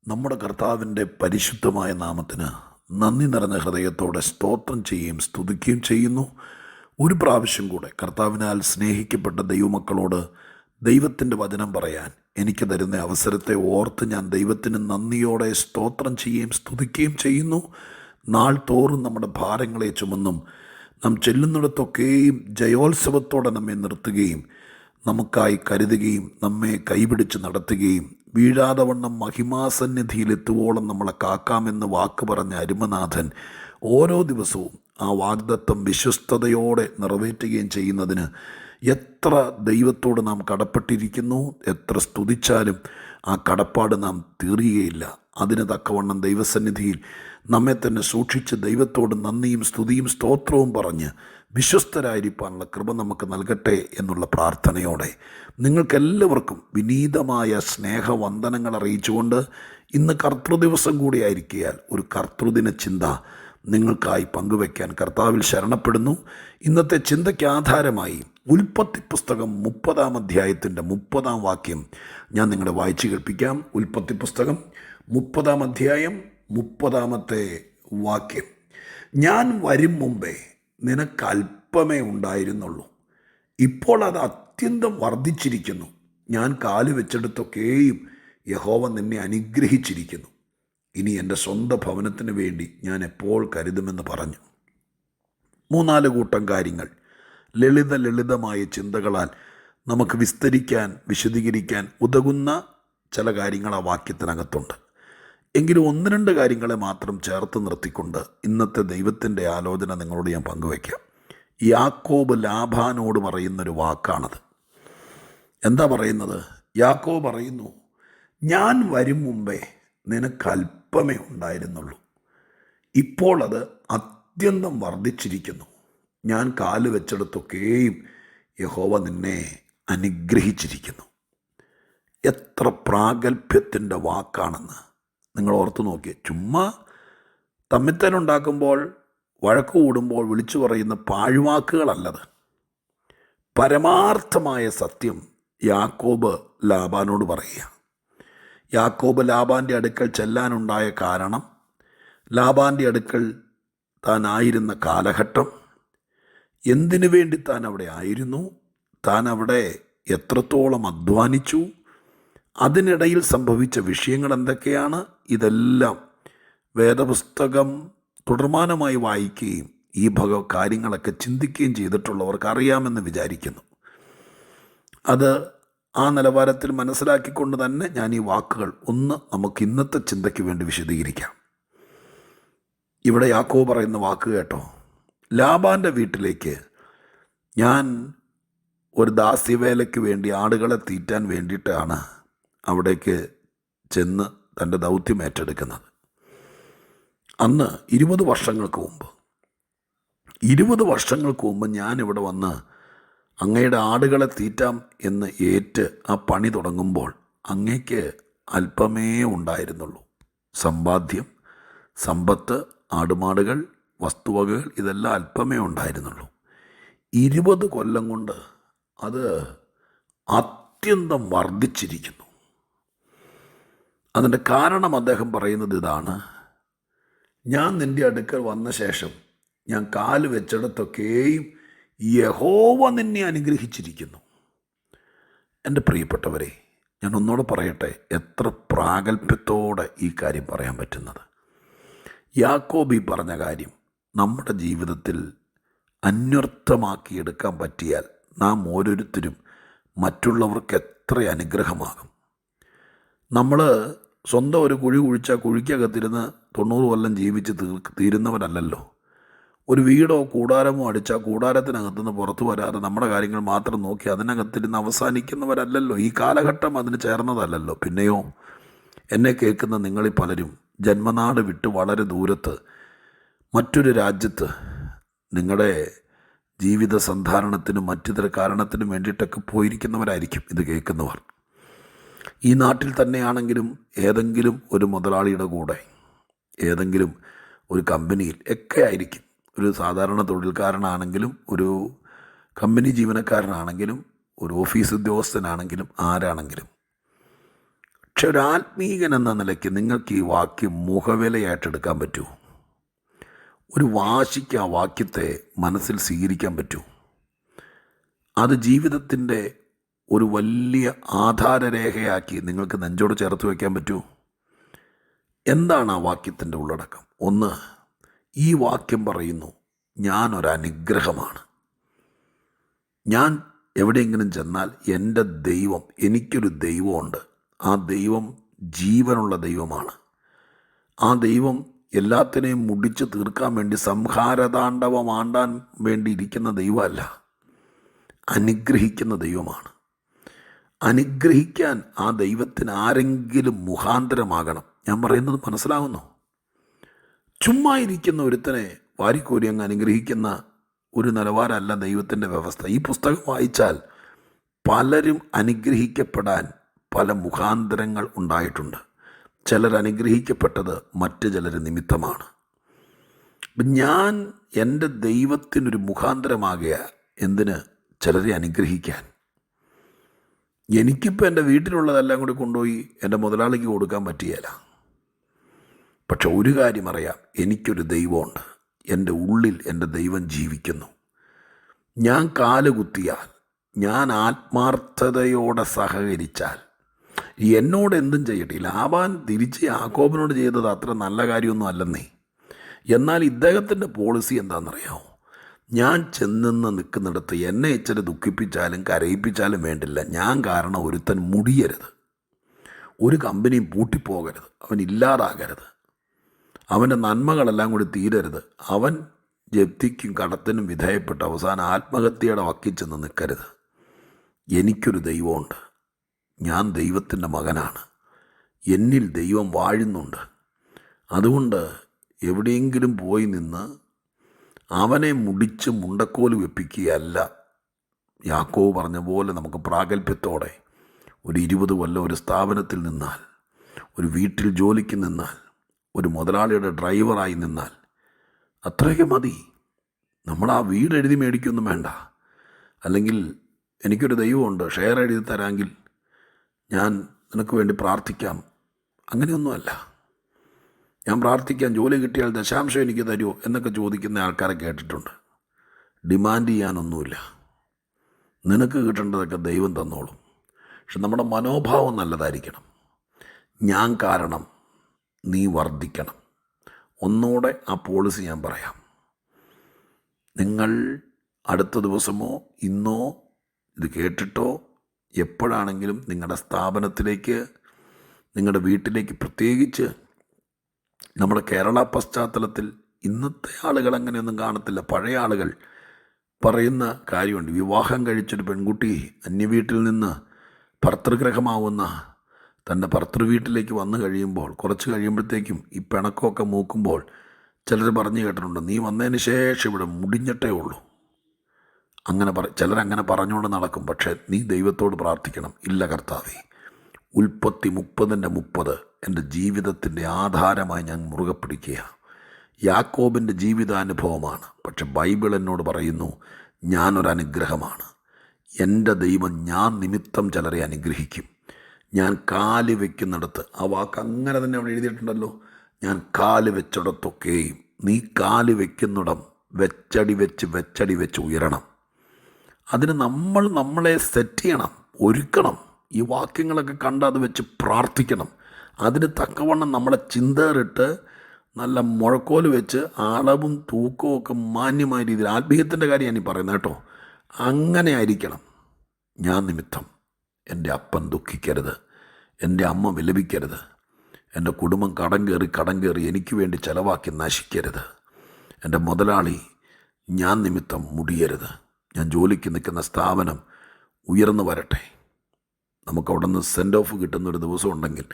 നമ്മുടെ കർത്താവിൻ്റെ പരിശുദ്ധമായ നാമത്തിന് നന്ദി നിറഞ്ഞ ഹൃദയത്തോടെ സ്തോത്രം ചെയ്യുകയും സ്തുതിക്കുകയും ചെയ്യുന്നു. ഒരു പ്രാവശ്യം കൂടെ കർത്താവിനാൽ സ്നേഹിക്കപ്പെട്ട ദൈവമക്കളോട് ദൈവത്തിൻ്റെ വചനം പറയാൻ എനിക്ക് തരുന്ന അവസരത്തെ ഓർത്ത് ഞാൻ ദൈവത്തിന് നന്ദിയോടെ സ്തോത്രം ചെയ്യുകയും സ്തുതിക്കുകയും ചെയ്യുന്നു. നാൾ തോറും നമ്മുടെ ഭാരങ്ങളെ ചുമന്നും നാം ചെല്ലുന്നിടത്തൊക്കെയും ജയോത്സവത്തോടെ നമ്മെ നിർത്തുകയും നമുക്കായി കരുതുകയും നമ്മെ കൈപിടിച്ച് നടത്തുകയും വീഴാതെ വണ്ണം മഹിമാസന്നിധിയിലെത്തുവോളം നമ്മളെ കാക്കാമെന്ന് വാക്ക് പറഞ്ഞ അരുമനാഥൻ ഓരോ ദിവസവും ആ വാഗ്ദത്തം വിശ്വസ്തയോടെ നിറവേറ്റുകയും ചെയ്യുന്നതിന് എത്ര ദൈവത്തോട് നാം കടപ്പെട്ടിരിക്കുന്നു. എത്ര സ്തുതിച്ചാലും ആ കടപ്പാട് നാം തീരുകയില്ല. അതിന് തക്കവണ്ണം ദൈവസന്നിധിയിൽ നമ്മെ തന്നെ സൂക്ഷിച്ച് ദൈവത്തോട് നന്ദിയും സ്തുതിയും സ്തോത്രവും പറഞ്ഞ് വിശ്വസ്തരായിരിക്കാനുള്ള കൃപ നമുക്ക് നൽകട്ടെ എന്നുള്ള പ്രാർത്ഥനയോടെ നിങ്ങൾക്കെല്ലാവർക്കും വിനീതമായ സ്നേഹവന്ദനങ്ങൾ അറിയിച്ചുകൊണ്ട് ഇന്ന് കർത്തൃദിവസം കൂടിയായിരിക്കയാൽ ഒരു കർത്തൃദിന ചിന്ത നിങ്ങൾക്കായി പങ്കുവയ്ക്കാൻ കർത്താവിൽ ശരണപ്പെടുന്നു. ഇന്നത്തെ ചിന്തയ്ക്ക് ആധാരമായി ഉൽപ്പത്തി പുസ്തകം 30-ാം അധ്യായത്തിൻ്റെ 30-ാം വാക്യം ഞാൻ നിങ്ങളെ വായിച്ചു കേൾപ്പിക്കാം. ഉൽപ്പത്തി പുസ്തകം 30-ാം അധ്യായം 30-ാമത്തെ വാക്യം. ഞാൻ വരും മുമ്പേ നിനക്ക് അല്പമേ ഉണ്ടായിരുന്നുള്ളൂ, ഇപ്പോൾ അത് അത്യന്തം വർദ്ധിച്ചിരിക്കുന്നു. ഞാൻ കാല് വെച്ചെടുത്തൊക്കെയും യഹോവ നിന്നെ അനുഗ്രഹിച്ചിരിക്കുന്നു. ഇനി എൻ്റെ സ്വന്തം ഭവനത്തിന് വേണ്ടി ഞാൻ എപ്പോൾ കരുതുമെന്ന് പറഞ്ഞു. 3-4 കൂട്ടം കാര്യങ്ങൾ ലളിതമായ ചിന്തകളാൽ നമുക്ക് വിശദീകരിക്കാൻ ഉതകുന്ന ചില കാര്യങ്ങൾ ആ വാക്യത്തിനകത്തുണ്ട്. എങ്കിലും 1-2 കാര്യങ്ങളെ മാത്രം ചേർത്ത് നിർത്തിക്കൊണ്ട് ഇന്നത്തെ ദൈവത്തിൻ്റെ ആലോചന നിങ്ങളോട് ഞാൻ പങ്കുവയ്ക്കാം. യാക്കോബ് ലാബാനോട് പറയുന്നൊരു വാക്കാണത്. എന്താ പറയുന്നത്? യാക്കോബ് പറയുന്നു, ഞാൻ വരും മുമ്പേ നിനക്ക് അല്പമേ ഉണ്ടായിരുന്നുള്ളൂ, ഇപ്പോൾ അത് അത്യന്തം വർദ്ധിച്ചിരിക്കുന്നു. ഞാൻ കാല് വെച്ചെടുത്തൊക്കെയും യഹോവ നിന്നെ അനുഗ്രഹിച്ചിരിക്കുന്നു. എത്ര പ്രാഗൽഭ്യത്തിൻ്റെ വാക്കാണെന്ന് നിങ്ങൾ ഓർത്തു നോക്കിയേ. ചുമ്മാ തമ്മിത്തനുണ്ടാക്കുമ്പോൾ വഴക്ക് കൂടുമ്പോൾ വിളിച്ചു പറയുന്ന പാഴ്വാക്കുകളല്ലത്. പരമാർത്ഥമായ സത്യം യാക്കോബ് ലാബാനോട് പറയുക. യാക്കോബ് ലാബാൻ്റെ അടുക്കൽ ചെല്ലാനുണ്ടായ കാരണം, ലാബാൻ്റെ അടുക്കൽ താൻ ആയിരുന്ന കാലഘട്ടം, എന്തിനു വേണ്ടി താൻ അവിടെ ആയിരുന്നു, താൻ അവിടെ എത്രത്തോളം അധ്വാനിച്ചു, അതിനിടയിൽ സംഭവിച്ച വിഷയങ്ങൾ എന്തൊക്കെയാണ്, ഇതെല്ലാം വേദപുസ്തകം തുടർമാനമായി വായിക്കുകയും ഈ കാര്യങ്ങളൊക്കെ ചിന്തിക്കുകയും ചെയ്തിട്ടുള്ളവർക്ക് അറിയാമെന്ന് വിചാരിക്കുന്നു. അത് ആ നിലവാരത്തിൽ മനസ്സിലാക്കിക്കൊണ്ട് തന്നെ ഞാൻ ഈ വാക്കുകൾ നമുക്ക് ഇന്നത്തെ ചിന്തയ്ക്ക് വേണ്ടി വിശദീകരിക്കാം. ഇവിടെ യാക്കോബ് പറയുന്ന വാക്ക് കേട്ടോ. ലാബാൻ്റെ വീട്ടിലേക്ക് ഞാൻ ഒരു ദാസ്യവേലയ്ക്ക് വേണ്ടി ആടുകളെ തീറ്റാൻ വേണ്ടിയിട്ടാണ് അവിടേക്ക് ചെന്ന് തൻ്റെ ദൗത്യം ഏറ്റെടുക്കുന്നത്. അന്ന് 20 വർഷങ്ങൾക്ക് മുമ്പ് ഞാനിവിടെ വന്ന് അങ്ങയുടെ ആടുകളെ തീറ്റാം എന്ന് ഏറ്റ് ആ പണി തുടങ്ങുമ്പോൾ അങ്ങയ്ക്ക് അല്പമേ ഉണ്ടായിരുന്നുള്ളൂ. സമ്പാദ്യം, സമ്പത്ത്, ആടുമാടുകൾ, വസ്തുവകകൾ ഇതെല്ലാം അല്പമേ ഉണ്ടായിരുന്നുള്ളൂ. 20 കൊല്ലം കൊണ്ട് അത് അത്യന്തം വർദ്ധിച്ചിരിക്കുന്നു. അതിൻ്റെ കാരണം അദ്ദേഹം പറയുന്നത് ഇതാണ്: ഞാൻ നിൻ്റെ അടുക്കൽ വന്ന ശേഷം ഞാൻ കാല് വെച്ചിടത്തൊക്കെയും യഹോവ നിന്നെ അനുഗ്രഹിച്ചിരിക്കുന്നു. എൻ്റെ പ്രിയപ്പെട്ടവരെ, ഞാൻ ഒന്നുകൂടെ പറയട്ടെ, എത്ര പ്രാഗൽഭ്യത്തോടെ ഈ കാര്യം പറയാൻ പറ്റുന്നത്. യാക്കോബ് ഈ പറഞ്ഞ കാര്യം നമ്മുടെ ജീവിതത്തിൽ അന്വർത്ഥമാക്കിയെടുക്കാൻ പറ്റിയാൽ നാം ഓരോരുത്തരും മറ്റുള്ളവർക്ക് എത്ര അനുഗ്രഹമാകും. നമ്മൾ സ്വന്തം ഒരു കുഴി കുഴിച്ചാൽ കുഴിക്കകത്തിരുന്ന് 90 കൊല്ലം ജീവിച്ച് തീരുന്നവരല്ലല്ലോ. ഒരു വീടോ കൂടാരമോ അടിച്ചാൽ കൂടാരത്തിനകത്തുനിന്ന് പുറത്തു വരാതെ നമ്മുടെ കാര്യങ്ങൾ മാത്രം നോക്കി അതിനകത്തിരുന്ന് അവസാനിക്കുന്നവരല്ലല്ലോ. ഈ കാലഘട്ടം അതിന് ചേർന്നതല്ലല്ലോ. പിന്നെയോ, എന്നെ കേൾക്കുന്ന നിങ്ങളിൽ പലരും ജന്മനാട് വിട്ട് വളരെ ദൂരത്ത് മറ്റൊരു രാജ്യത്ത് നിങ്ങളുടെ ജീവിത സന്ധാരണത്തിനും മറ്റു കാരണത്തിനും വേണ്ടിയിട്ടൊക്കെ പോയിരിക്കുന്നവരായിരിക്കും ഇത് കേൾക്കുന്നവർ. ഈ നാട്ടിൽ തന്നെയാണെങ്കിലും ഏതെങ്കിലും ഒരു മുതലാളിയുടെ കൂടെ, ഏതെങ്കിലും ഒരു കമ്പനിയിൽ ഒക്കെ ആയിരിക്കും. ഒരു സാധാരണ തൊഴിൽക്കാരനാണെങ്കിലും, ഒരു കമ്പനി ജീവനക്കാരനാണെങ്കിലും, ഒരു ഓഫീസ് ഉദ്യോഗസ്ഥനാണെങ്കിലും, ആരാണെങ്കിലും പക്ഷെ ഒരു ആത്മീകൻ എന്ന നിലയ്ക്ക് നിങ്ങൾക്ക് ഈ വാക്യം മുഖവിലയായിട്ടെടുക്കാൻ പറ്റൂ? ഒരു വാശിക്ക് ആ വാക്യത്തെ മനസ്സിൽ സ്വീകരിക്കാൻ പറ്റൂ? അത് ജീവിതത്തിൻ്റെ ഒരു വലിയ ആധാരരേഖയാക്കി നിങ്ങൾക്ക് നെഞ്ചോട് ചേർത്ത് വയ്ക്കാൻ പറ്റൂ? എന്താണ് ആ വാക്യത്തിൻ്റെ ഉള്ളടക്കം? ഒന്ന്, ഈ വാക്യം പറയുന്നു, ഞാനൊരനുഗ്രഹമാണ്. ഞാൻ എവിടെയെങ്കിലും ചെന്നാൽ എൻ്റെ ദൈവം, എനിക്കൊരു ദൈവമുണ്ട്. ആ ദൈവം ജീവനുള്ള ദൈവമാണ്. ആ ദൈവം എല്ലാത്തിനെയും മുടിച്ച് തീർക്കാൻ വേണ്ടി സംഹാരതാണ്ഡവം ആണ്ടാൻ വേണ്ടി ഇരിക്കുന്ന ദൈവമല്ല, അനുഗ്രഹിക്കുന്ന ദൈവമാണ്. അനുഗ്രഹിക്കാൻ ആ ദൈവത്തിന് ആരെങ്കിലും മുഖാന്തരമാകണം. ഞാൻ പറയുന്നത് മനസ്സിലാകുന്നു? ചുമ്മാ ഇരിക്കുന്ന ഒരുത്തനെ വാരിക്കോരി അങ്ങ് അനുഗ്രഹിക്കുന്ന ഒരു നിലവാരമല്ല ദൈവത്തിൻ്റെ വ്യവസ്ഥ. ഈ പുസ്തകം വായിച്ചാൽ പലരും അനുഗ്രഹിക്കപ്പെടാൻ പല മുഖാന്തരങ്ങൾ ഉണ്ടായിട്ടുണ്ട്. ചിലർ അനുഗ്രഹിക്കപ്പെട്ടത് മറ്റു ചിലർ നിമിത്തമാണ്. ഞാൻ എൻ്റെ ദൈവത്തിനൊരു മുഖാന്തരമാകുക എന്തിന്? ചിലരെ അനുഗ്രഹിക്കാൻ. എനിക്കിപ്പോൾ എൻ്റെ വീട്ടിലുള്ളതെല്ലാം കൂടി കൊണ്ടുപോയി എൻ്റെ മുതലാളിക്ക് കൊടുക്കാൻ പറ്റുകയില്ല. പക്ഷെ ഒരു കാര്യം അറിയാം, എനിക്കൊരു ദൈവമുണ്ട്. എൻ്റെ ഉള്ളിൽ എൻ്റെ ദൈവം ജീവിക്കുന്നു. ഞാൻ കാലുകുത്തിയാൽ, ഞാൻ ആത്മാർത്ഥതയോടെ സഹകരിച്ചാൽ, എന്നോട് എന്തും ചെയ്യട്ടെ. ലാബാൻ തിരിച്ച് യാക്കോബിനോട് ചെയ്തത് അത്ര നല്ല കാര്യമൊന്നും അല്ലെന്നേ. എന്നാൽ ഇദ്ദേഹത്തിൻ്റെ പോളിസി എന്താണെന്നറിയാമോ? ഞാൻ ചെന്ന് നിൽക്കുന്നിടത്ത് എന്നെ ഇച്ചിരി ദുഃഖിപ്പിച്ചാലും കരയിപ്പിച്ചാലും വേണ്ടില്ല, ഞാൻ കാരണം ഒരുത്തൻ മുടിയരുത്, ഒരു കമ്പനിയും പൂട്ടിപ്പോകരുത്, അവൻ ഇല്ലാതാകരുത്, അവൻ്റെ നന്മകളെല്ലാം കൂടി തീരരുത്, അവൻ ജപ്തിക്കും കടത്തിനും വിധേയപ്പെട്ട് അവസാനം ആത്മഹത്യയുടെ വക്കിൽ ചെന്ന് നിൽക്കരുത്. എനിക്കൊരു ദൈവമുണ്ട്. ഞാൻ ദൈവത്തിൻ്റെ മകനാണ്. എന്നിൽ ദൈവം വാഴുന്നുണ്ട്. അതുകൊണ്ട് എവിടെയെങ്കിലും പോയി നിന്ന് അവനെ മുടിച്ച് മുണ്ടക്കോല് വെപ്പിക്കുകയല്ല. യാക്കോബ് പറഞ്ഞ പോലെ നമുക്ക് പ്രാഗൽഭ്യത്തോടെ ഒരു 20 കൊല്ലം ഒരു സ്ഥാപനത്തിൽ നിന്നാൽ, ഒരു വീട്ടിൽ ജോലിക്ക് നിന്നാൽ, ഒരു മുതലാളിയുടെ ഡ്രൈവറായി നിന്നാൽ അത്രയൊക്കെ മതി. നമ്മൾ ആ വീട് എഴുതി മേടിക്കൊന്നും വേണ്ട. അല്ലെങ്കിൽ എനിക്കൊരു ദൈവമുണ്ട്, ഷെയർ എഴുതി തരാമെങ്കിൽ ഞാൻ നിനക്ക് വേണ്ടി പ്രാർത്ഥിക്കാം. അങ്ങനെയൊന്നുമല്ല. ഞാൻ പ്രാർത്ഥിക്കാൻ, ജോലി കിട്ടിയാൽ ദശാംശം എനിക്ക് തരുമോ എന്നൊക്കെ ചോദിക്കുന്ന ആൾക്കാരെ കേട്ടിട്ടുണ്ട്. ഡിമാൻഡ് ചെയ്യാനൊന്നുമില്ല. നിനക്ക് കിട്ടേണ്ടതൊക്കെ ദൈവം തന്നോളും. പക്ഷെ നമ്മുടെ മനോഭാവം നല്ലതായിരിക്കണം. ഞാൻ കാരണം നീ വർദ്ധിക്കണം. ഒന്നുകൂടെ ആ പോളിസി ഞാൻ പറയാം. നിങ്ങൾ അടുത്ത ദിവസമോ ഇന്നോ ഇത് കേട്ടിട്ടോ എപ്പോഴാണെങ്കിലും നിങ്ങളുടെ സ്ഥാപനത്തിലേക്ക്, നിങ്ങളുടെ വീട്ടിലേക്ക്, പ്രത്യേകിച്ച് നമ്മുടെ കേരള പശ്ചാത്തലത്തിൽ ഇന്നത്തെ ആളുകൾ അങ്ങനെയൊന്നും കാണത്തില്ല. പഴയ ആളുകൾ പറയുന്ന കാര്യമുണ്ട്. വിവാഹം കഴിച്ചൊരു പെൺകുട്ടി അന്യവീട്ടിൽ നിന്ന് ഭർതൃഗ്രഹമാവുന്ന തൻ്റെ ഭർതൃവീട്ടിലേക്ക് വന്നു കഴിയുമ്പോൾ, കുറച്ച് കഴിയുമ്പോഴത്തേക്കും ഈ പിണക്കമൊക്കെ മൂക്കുമ്പോൾ ചിലർ പറഞ്ഞു കേട്ടിട്ടുണ്ട്, നീ വന്നതിന് ശേഷം ഇവിടെ മുടിഞ്ഞിട്ടേ ഉള്ളൂ. അങ്ങനെ ചിലരങ്ങനെ പറഞ്ഞുകൊണ്ട് നടക്കും. പക്ഷേ നീ ദൈവത്തോട് പ്രാർത്ഥിക്കണം. ഇല്ല കർത്താവേ, ഉൽപ്പത്തി 30:30 എൻ്റെ ജീവിതത്തിൻ്റെ ആധാരമായി ഞാൻ മുറുകെ പിടിക്കുക. യാക്കോബിൻ്റെ ജീവിതാനുഭവമാണ്. പക്ഷെ ബൈബിൾ എന്നോട് പറയുന്നു, ഞാനൊരനുഗ്രഹമാണ്. എൻ്റെ ദൈവം ഞാൻ നിമിത്തം ചിലരെ അനുഗ്രഹിക്കും. ഞാൻ കാല് വയ്ക്കുന്നിടത്ത്, ആ വാക്ക് അങ്ങനെ തന്നെ അവിടെ എഴുതിയിട്ടുണ്ടല്ലോ, ഞാൻ കാല് വെച്ചിടത്തൊക്കെയും, നീ കാല് വയ്ക്കുന്നിടം വെച്ചടി വെച്ച് ഉയരണം. അതിന് നമ്മളെ സെറ്റ് ചെയ്യണം, ഒരുക്കണം. ഈ വാക്യങ്ങളൊക്കെ കണ്ട് അത് വെച്ച് പ്രാർത്ഥിക്കണം. അതിന് തക്കവണ്ണം നമ്മളെ ചിന്തറിട്ട് നല്ല മുഴക്കോല് വെച്ച് അളവും തൂക്കവും ഒക്കെ മാന്യമായ രീതിയിൽ, ആത്മീയത്തിൻ്റെ കാര്യമാണ് ഈ പറയുന്നത് കേട്ടോ, അങ്ങനെ ആയിരിക്കണം. ഞാൻ നിമിത്തം എൻ്റെ അപ്പൻ ദുഃഖിക്കരുത്, എൻ്റെ അമ്മ വിലപിക്കരുത്, എൻ്റെ കുടുംബം കടം കയറി എനിക്ക് വേണ്ടി ചിലവാക്കി നശിക്കരുത്, എൻ്റെ മുതലാളി ഞാൻ നിമിത്തം മുടിയരുത്, ഞാൻ ജോലിക്ക് നിൽക്കുന്ന സ്ഥാപനം ഉയർന്നു വരട്ടെ. നമുക്കവിടെ നിന്ന് സെൻഡ് ഓഫ് കിട്ടുന്നൊരു ദിവസം ഉണ്ടെങ്കിൽ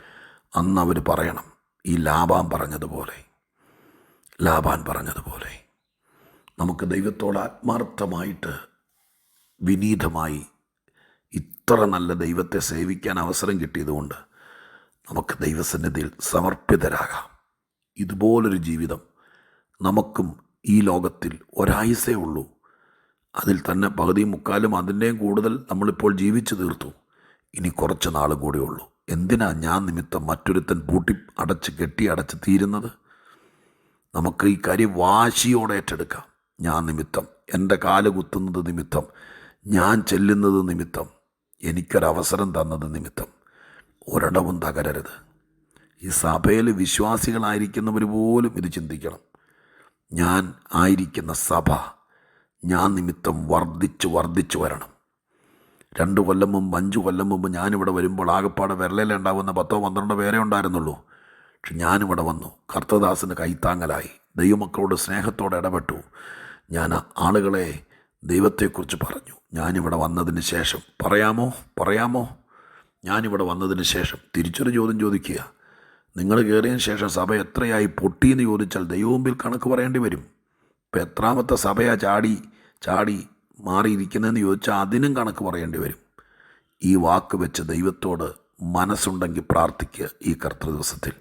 അന്ന് അവർ പറയണം, ഈ ലാബാൻ പറഞ്ഞതുപോലെ നമുക്ക് ദൈവത്തോട് ആത്മാർത്ഥമായിട്ട് വിനീതമായി ഇത്ര നല്ല ദൈവത്തെ സേവിക്കാൻ അവസരം കിട്ടിയതുകൊണ്ട് നമുക്ക് ദൈവസന്നിധിയിൽ സമർപ്പിതരാകാം. ഇതുപോലൊരു ജീവിതം നമുക്കും ഈ ലോകത്തിൽ ഒരായുസേ ഉള്ളൂ. അതിൽ തന്നെ പകുതിയും മുക്കാലും അതിൻ്റെയും കൂടുതൽ നമ്മളിപ്പോൾ ജീവിച്ചു തീർത്തു. ഇനി കുറച്ച് നാളും കൂടെ ഉള്ളൂ. എന്തിനാ ഞാൻ നിമിത്തം മറ്റൊരുത്തൻ കെട്ടി അടച്ച് തീരുന്നത്? നമുക്ക് ഈ കാര്യം വാശിയോടെ ഏറ്റെടുക്കാം. ഞാൻ നിമിത്തം, എൻ്റെ കാല് കുത്തുന്നത് നിമിത്തം, ഞാൻ ചെല്ലുന്നത് നിമിത്തം, എനിക്കൊരവസരം തന്നത് നിമിത്തം ഒരിടവും തകരരുത്. ഈ സഭയിൽ വിശ്വാസികളായിരിക്കുന്നവർ പോലും ഇത് ചിന്തിക്കണം. ഞാൻ ആയിരിക്കുന്ന സഭ ഞാൻ നിമിത്തം വർദ്ധിച്ചു വരണം. 2 കൊല്ലം മുമ്പ് 5 കൊല്ലം മുമ്പ് ഞാനിവിടെ വരുമ്പോൾ ആകപ്പാടെ വിരലിലുണ്ടാവുന്ന 10-12 പേരെ ഉണ്ടായിരുന്നുള്ളൂ. പക്ഷെ ഞാനിവിടെ വന്നു, കർത്തദാസിന് കൈത്താങ്ങലായി, ദൈവമക്കളോട് സ്നേഹത്തോടെ ഇടപെട്ടു. ഞാൻ ആളുകളെ ദൈവത്തെക്കുറിച്ച് പറഞ്ഞു. ഞാനിവിടെ വന്നതിന് ശേഷം പറയാമോ ഞാനിവിടെ വന്നതിന് ശേഷം തിരിച്ചൊരു ചോദ്യം ചോദിക്കുക. നിങ്ങൾ കയറിയതിന് ശേഷം സഭ എത്രയായി പൊട്ടിയെന്ന് ചോദിച്ചാൽ ദൈവമുമ്പിൽ കണക്ക് പറയേണ്ടി വരും. ഇപ്പം എത്രാമത്തെ സഭയാ ചാടി മാറിയിരിക്കുന്നതെന്ന് ചോദിച്ചാൽ അതിനും കണക്ക് പറയേണ്ടി വരും. ഈ വാക്ക് വെച്ച് ദൈവത്തോട് മനസ്സുണ്ടെങ്കിൽ പ്രാർത്ഥിക്കുക. ഈ കർത്തൃ ദിവസത്തിൽ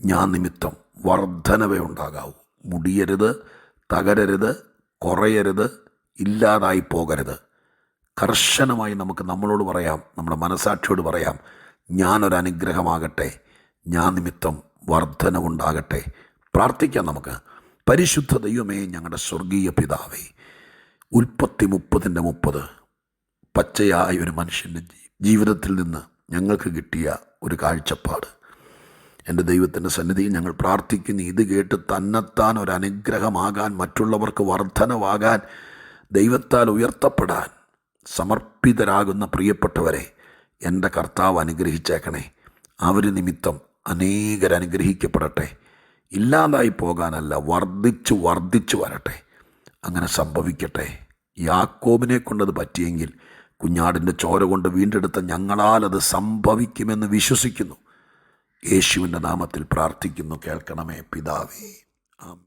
ഞാൻ നിമിത്തം വർധനവേ ഉണ്ടാകാവൂ. മുടിയരുത്, തകരരുത്, കുറയരുത്, ഇല്ലാതായി പോകരുത്. കർശനമായി നമുക്ക് നമ്മളോട് പറയാം, നമ്മുടെ മനസാക്ഷിയോട് പറയാം, ഞാനൊരനുഗ്രഹമാകട്ടെ, ഞാൻ നിമിത്തം വർധനവുണ്ടാകട്ടെ. പ്രാർത്ഥിക്കാം നമുക്ക്. പരിശുദ്ധ ദൈവമേ, ഞങ്ങളുടെ സ്വർഗീയ പിതാവേ, ഉൽപ്പത്തി 30:30 പച്ചയായ ഒരു മനുഷ്യൻ്റെ ജീവിതത്തിൽ നിന്ന് ഞങ്ങൾക്ക് കിട്ടിയ ഒരു കാഴ്ചപ്പാട് എൻ്റെ ദൈവത്തിൻ്റെ സന്നിധിയിൽ ഞങ്ങൾ പ്രാർത്ഥിക്കുന്നു. ഇത് കേട്ട് തന്നെത്താൻ ഒരു അനുഗ്രഹമാകാൻ, മറ്റുള്ളവർക്ക് വർധനവാകാൻ, ദൈവത്താൽ ഉയർത്തപ്പെടാൻ സമർപ്പിതരാകുന്ന പ്രിയപ്പെട്ടവരെ എൻ്റെ കർത്താവ് അനുഗ്രഹിച്ചേക്കണേ. അവർ നിമിത്തം അനേകരനുഗ്രഹിക്കപ്പെടട്ടെ. ഇല്ലാതായി പോകാനല്ല, വർദ്ധിച്ചു വരട്ടെ. അങ്ങനെ സംഭവിക്കട്ടെ. യാക്കോബിനെ കൊണ്ടത് പറ്റിയെങ്കിൽ കുഞ്ഞാടിൻ്റെ ചോര കൊണ്ട് വീണ്ടെടുത്ത ഞങ്ങളാൽ അത് സംഭവിക്കുമെന്ന് വിശ്വസിക്കുന്നു. യേശുവിൻ്റെ നാമത്തിൽ പ്രാർത്ഥിക്കുന്നു. കേൾക്കണമേ പിതാവേ. ആമേൻ.